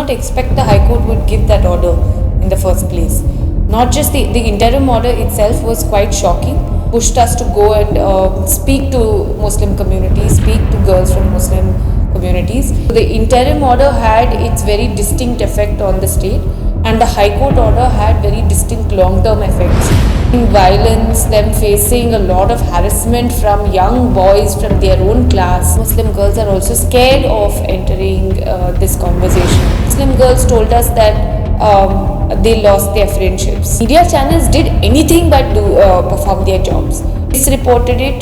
not expect the High Court would give that order in the first place. Not just the interim order itself was quite shocking, pushed us to go and speak to Muslim communities, speak to girls from Muslim communities. The interim order had its very distinct effect on the state, and the High Court order had very distinct long-term effects. Violence, them facing a lot of harassment from young boys from their own class. Muslim girls are also scared of entering this conversation. Muslim girls told us that they lost their friendships. Media channels did anything but perform their jobs. Police reported it.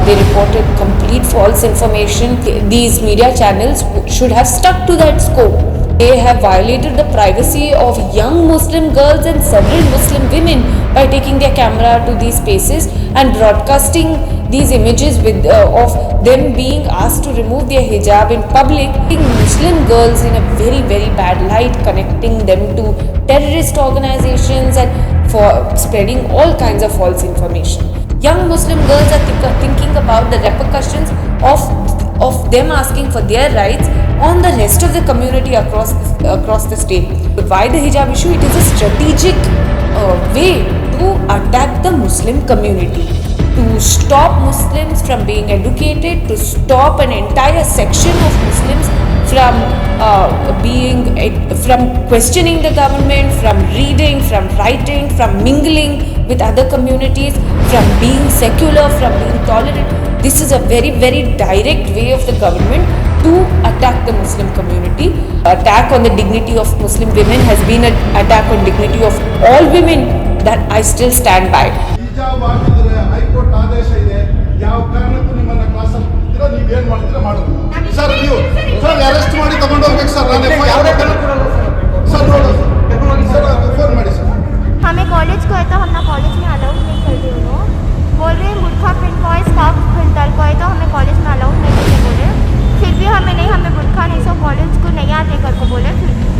They reported complete false information. These media channels should have stuck to that scope. They have violated the privacy of young Muslim girls and several Muslim women by taking their camera to these spaces and broadcasting these images of them being asked to remove their hijab in public, putting Muslim girls in a very, very bad light, connecting them to terrorist organizations and for spreading all kinds of false information. Young Muslim girls are thinking about the repercussions of them asking for their rights on the rest of the community across the state. Why the hijab issue? It is a strategic way to attack the Muslim community, to stop Muslims from being educated, to stop an entire section of Muslims from questioning the government, from reading, from writing, from mingling with other communities, from being secular, from being tolerant. This is a very, very direct way of the government to attack the Muslim community. Attack on the dignity of Muslim women has been an attack on dignity of all women that I still stand by. Hijab ಹಾಕಿದ್ರೆ high court ಆದೇಶ ಇದೆ, ಯಾವ ಕಾರಣಕ್ಕೂ ನಿಮ್ಮನ್ನ ಕ್ಲಾಸಲ್ಲಿ ಕೂತಿರೋ ನೀವು ಏನು ಮಾಡ್ತೀರಾ ಮಾಡೋದು ಸರ್. ನೀವು ಸರ್ ಅರೆಸ್ಟ್ ಮಾಡಿ ತಗೊಂಡು ಹೋಗ್ಬೇಕು ಸರ್. ನಾನು सर फोन ಮಾಡಿ सर. हमें कॉलेज को है तो हम ना कॉलेज में अलाउड नहीं कर रहे हो, बोल रहे हैं बुरखा पहन को है, स्कार्फ पहन को है तो हमें कॉलेज में अलाउड नहीं करते बोले। फिर भी हमें बुरखा नहीं, सो कॉलेज को नहीं आते कर को बोले।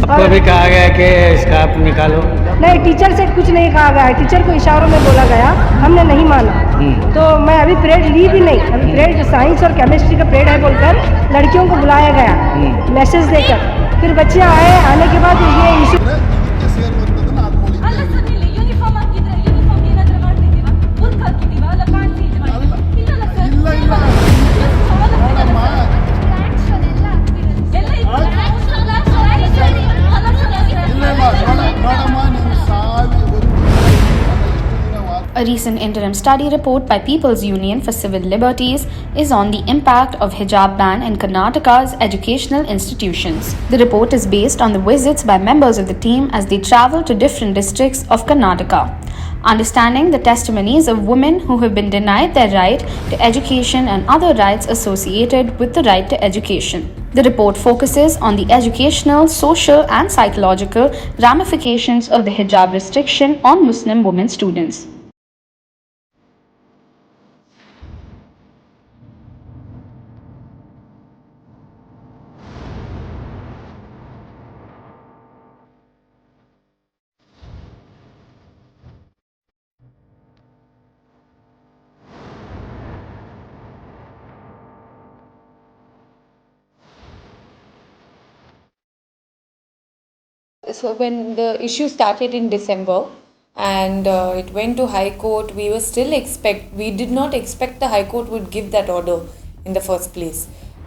आपको भी कहा गया कि स्कार्फ निकालो? नहीं, टीचर से कुछ नहीं कहा गया है, टीचर को इशारों में बोला गया, हमने नहीं माना। तो मैं अभी पीरियड ली भी नहीं, अभी पीरियड साइंस और केमिस्ट्री का पीरियड है बोलकर लड़कियों को बुलाया गया मैसेज देकर। फिर बच्चे आए, आने के बाद ये issue A recent interim study report by People's Union for Civil Liberties is on the impact of hijab ban in Karnataka's educational institutions. The report is based on the visits by members of the team as they travel to different districts of Karnataka, understanding the testimonies of women who have been denied their right to education and other rights associated with the right to education. The report focuses on the educational, social and psychological ramifications of the hijab restriction on Muslim women students. So when the issue started in December and it went to High Court, we did not expect the High Court would give that order in the first place.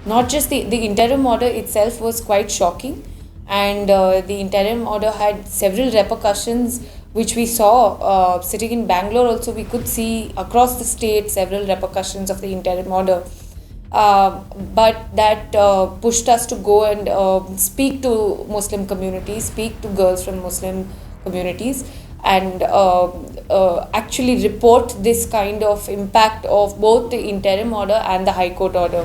Not just the interim order itself was quite shocking, and the interim order had several repercussions which we saw sitting in Bangalore. Also we could see across the state several repercussions of the interim order. But that pushed us to go and speak to Muslim communities, speak to girls from Muslim communities, and actually report this kind of impact of both the interim order and the High Court order.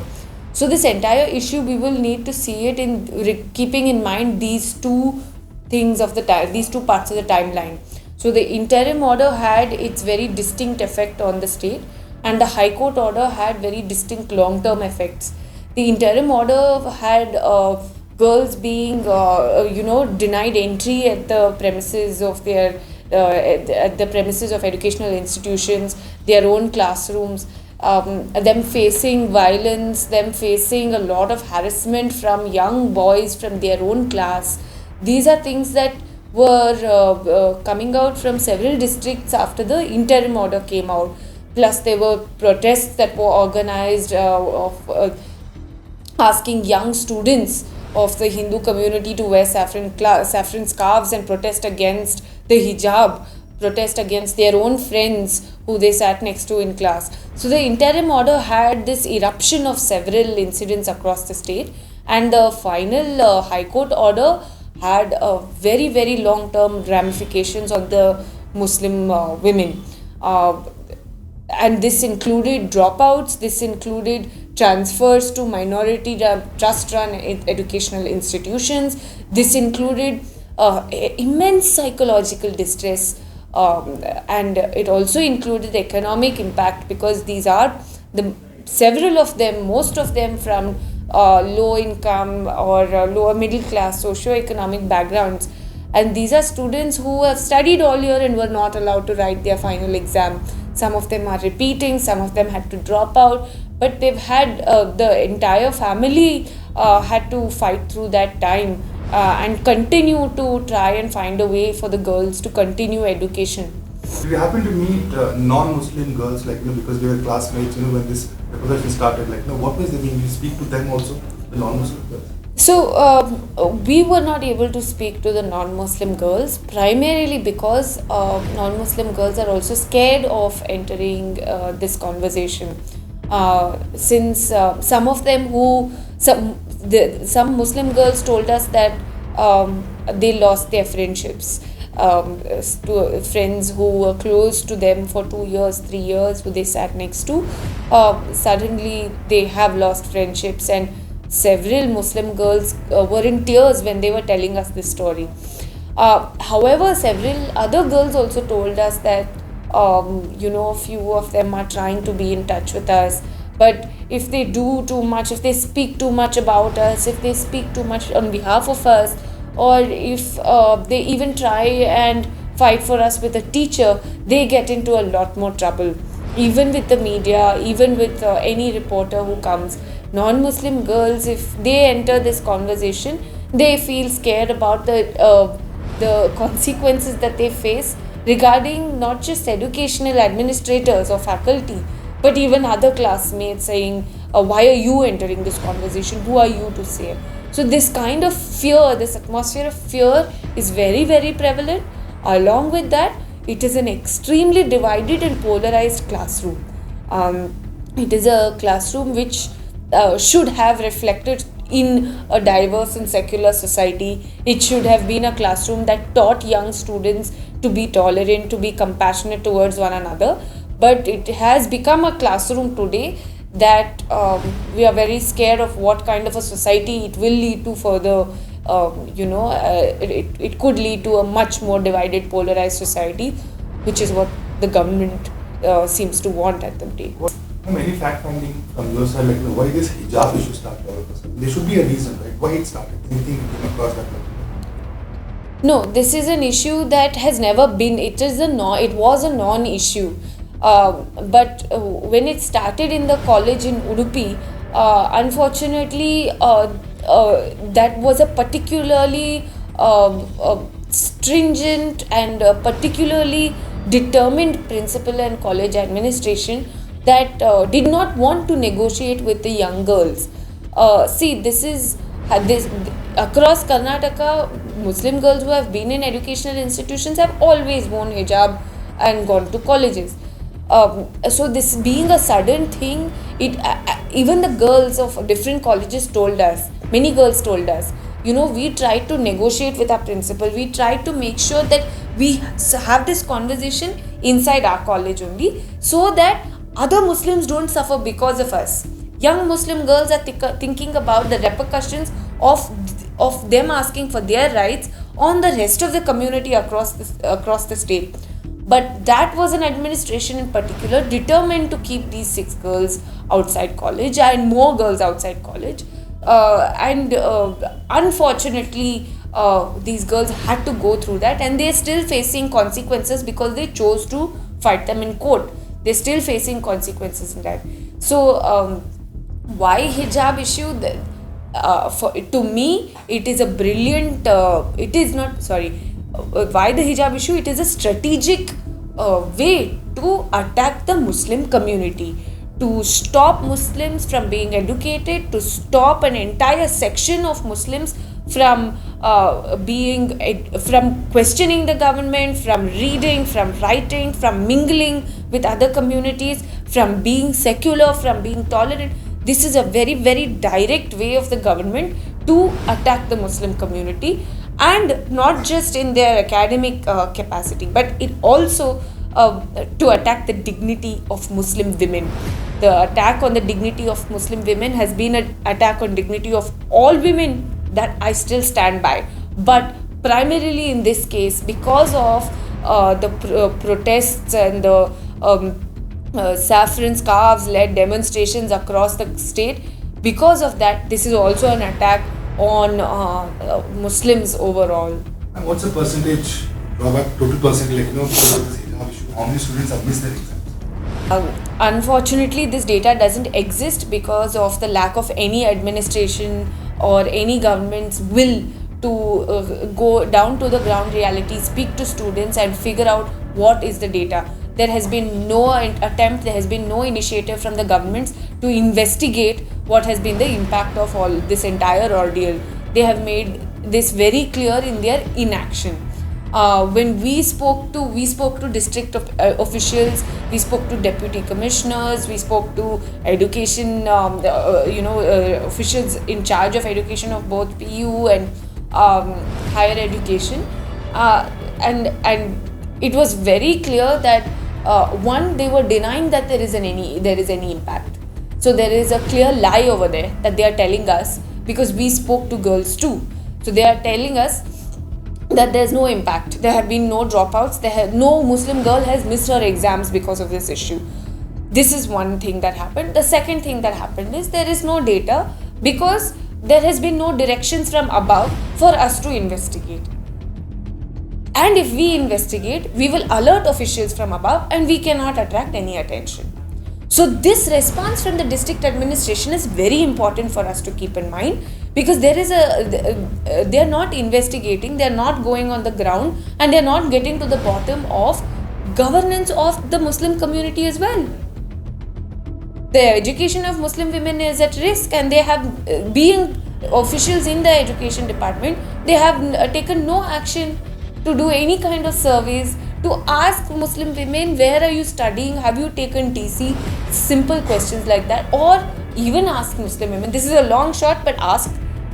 So this entire issue, we will need to see it in keeping in mind these two things of these two parts of the timeline. So the interim order had its very distinct effect on the state, and the High Court order had very distinct long-term effects. The interim order had girls being, denied entry at the premises of educational institutions, their own classrooms, them facing violence, them facing a lot of harassment from young boys from their own class, These are things that were coming out from several districts after the interim order came out. Plus, there were protests that were organized of asking young students of the Hindu community to wear saffron scarves and protest against the hijab, protest against their own friends who they sat next to in class. So the interim order had this eruption of several incidents across the state, and the final High Court order had very, very long-term ramifications on the Muslim women. And this included dropouts, this included transfers to minority trust-run educational institutions, this included immense psychological distress, and it also included economic impact, because these are several of them, most of them from low income or lower middle class socio-economic backgrounds, and these are students who have studied all year and were not allowed to write their final exam. Some of them are repeating, some of them had to drop out, but they've had the entire family had to fight through that time and continue to try and find a way for the girls to continue education. Did you happen to meet non-Muslim girls, like, because they were classmates, when this revolution started, what was the mean? You speak to them also, the non-Muslim girls? So we were not able to speak to the non-Muslim girls, primarily because non-Muslim girls are also scared of entering this conversation. Since some of them some Muslim girls told us that they lost their friendships. To friends who were close to them for 2 years, 3 years, who they sat next to, suddenly they have lost friendships, and several Muslim girls were in tears when they were telling us this story. However, several other girls also told us that a few of them are trying to be in touch with us, but if they do too much, if they speak too much about us, if they speak too much on behalf of us, or if they even try and fight for us with a teacher, they get into a lot more trouble, even with the media, even with any reporter who comes. Non-Muslim girls, if they enter this conversation, they feel scared about the consequences that they face regarding not just educational administrators or faculty, but even other classmates saying, why are you entering this conversation? Who are you to say? So this kind of fear, this atmosphere of fear is very, very prevalent. Along with that, it is an extremely divided and polarized classroom. It is a classroom which should have reflected in a diverse and secular society. It should have been a classroom that taught young students to be tolerant, to be compassionate towards one another. But it has become a classroom today that we are very scared of what kind of a society it will lead to further. It could lead to a much more divided, polarized society, which is what the government seems to want at the day. Any fact finding from your side, why this hijab issue started all of a sudden? There should be a reason, right? Why it started? Anything you came across that? No, this is an issue that has never been. It was a non-issue. But when it started in the college in Udupi, unfortunately, that was a particularly stringent and particularly determined principal and college administration that did not want to negotiate with the young girls. This across Karnataka, Muslim girls who have been in educational institutions have always worn hijab and gone to colleges. So this being a sudden thing, even the girls of different colleges told us, many girls told us, we tried to negotiate with our principal, we tried to make sure that we have this conversation inside our college only, so that other Muslims don't suffer because of us. Young Muslim girls are thinking about the repercussions of them asking for their rights on the rest of the community across the state. But that was an administration in particular determined to keep these 6 girls outside college and more girls outside college. Unfortunately, these girls had to go through that, and they're still facing consequences because they chose to fight them in court. They're still facing consequences in that. So, why hijab issue? to me, it is a brilliant. It is not sorry. Why the hijab issue? It is a strategic way to attack the Muslim community, to stop Muslims from being educated, to stop an entire section of Muslims from from questioning the government, from reading, from writing, from mingling with other communities, from being secular, from being tolerant. This is a very, very direct way of the government to attack the Muslim community, and not just in their academic capacity, but it also to attack the dignity of Muslim women. The attack on the dignity of Muslim women has been an attack on dignity of all women that I still stand by. But primarily in this case, because of the protests and the saffron scarves led demonstrations across the state, because of that, this is also an attack on Muslims overall. And what's the percentage drawback, total percentage, because of this hijab issue? How many students have missed their exams? Unfortunately, this data doesn't exist because of the lack of any administration or any government's will to go down to the ground reality, speak to students and figure out what is the data. There has been no attempt, there has been no initiative from the governments to investigate what has been the impact of all this entire ordeal. They have made this very clear in their inaction. When we spoke to district officials, we spoke to deputy commissioners, we spoke to education, officials in charge of education of both PU and higher education, and it was very clear that one, they were denying that there is any impact. So there is a clear lie over there that they are telling us, because we spoke to girls too. So they are telling us that there's no impact. There have been no dropouts. No Muslim girl has missed her exams because of this issue. This is one thing that happened. The second thing that happened is there is no data because there has been no directions from above for us to investigate. And if we investigate, we will alert officials from above and we cannot attract any attention. So this response from the district administration is very important for us to keep in mind, because they are not investigating, they are not going on the ground, and they are not getting to the bottom of governance of the Muslim community as well. The education of Muslim women is at risk, and they have, being officials in the education department, they have taken no action to do any kind of surveys, to ask Muslim women, where are you studying, have you taken TC, simple questions like that, or even ask Muslim women, this is a long shot, but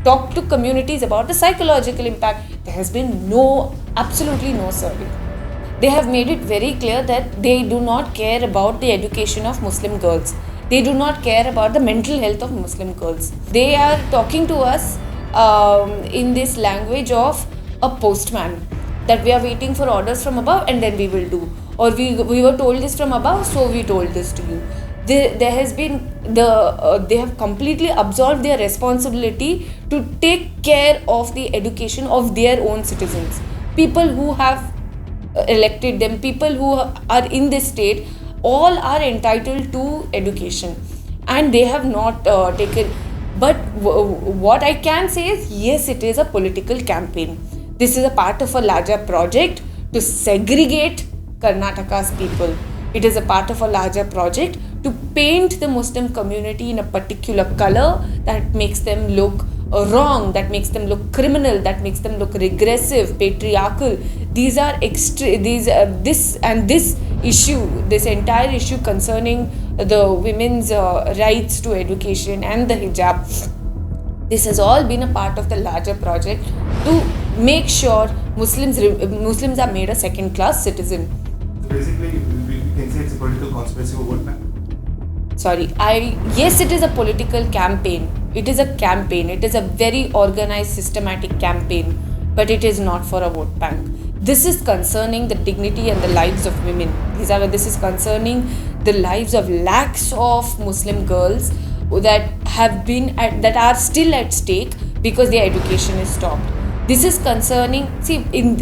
talk to communities about the psychological impact. There has been absolutely no survey. They have made it very clear that they do not care about the education of Muslim girls. They do not care about the mental health of Muslim girls. They are talking to us in this language of a postman, that we are waiting for orders from above and then we will do. Or we were told this from above, so we told this to you. There has been they have completely absolved their responsibility to take care of the education of their own citizens. People who have elected them, people who are in this state, all are entitled to education, and they have not taken. But what I can say is, yes, it is a political campaign. This is a part of a larger project to segregate Karnataka's people. It is a part of a larger project to paint the Muslim community in a particular color that makes them look wrong, that makes them look criminal, that makes them look regressive, patriarchal. These are this issue, this entire issue concerning the women's rights to education and the hijab. This has all been a part of the larger project to make sure Muslims are made a second-class citizen. So basically, we can say it's a political conspiracy for vote bank. Yes, it is a political campaign. It is a campaign. It is a very organized, systematic campaign, but it is not for a vote bank. This is concerning the dignity and the lives of women. This is concerning the lives of lakhs of Muslim girls that are still at stake because their education is stopped. This is concerning,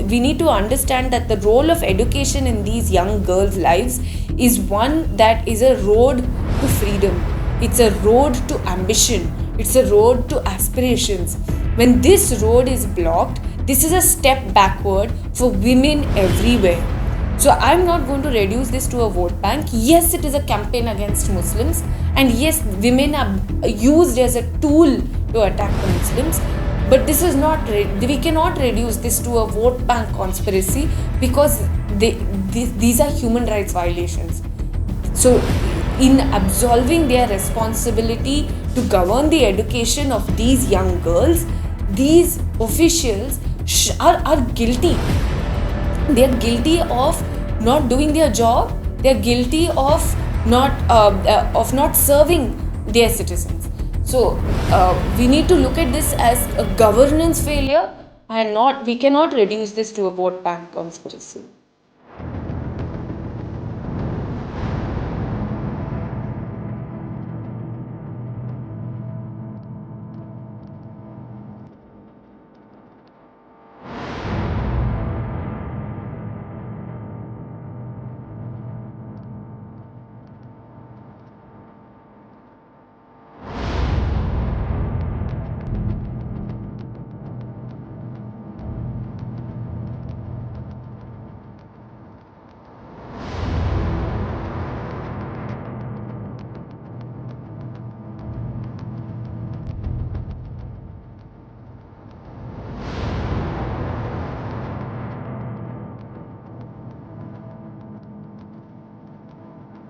we need to understand that the role of education in these young girls' lives is one that is a road to freedom. It's a road to ambition. It's a road to aspirations. When this road is blocked, this is a step backward for women everywhere. So I'm not going to reduce this to a vote bank. Yes, it is a campaign against Muslims, and yes, women are used as a tool to attack the Muslims. But this is not. We cannot reduce this to a vote bank conspiracy, because these are human rights violations. So, in absolving their responsibility to govern the education of these young girls, these officials are guilty. They are guilty of not doing their job. They are guilty of not serving their citizens. So we need to look at this as a governance failure, and we cannot reduce this to a vote bank conspiracy.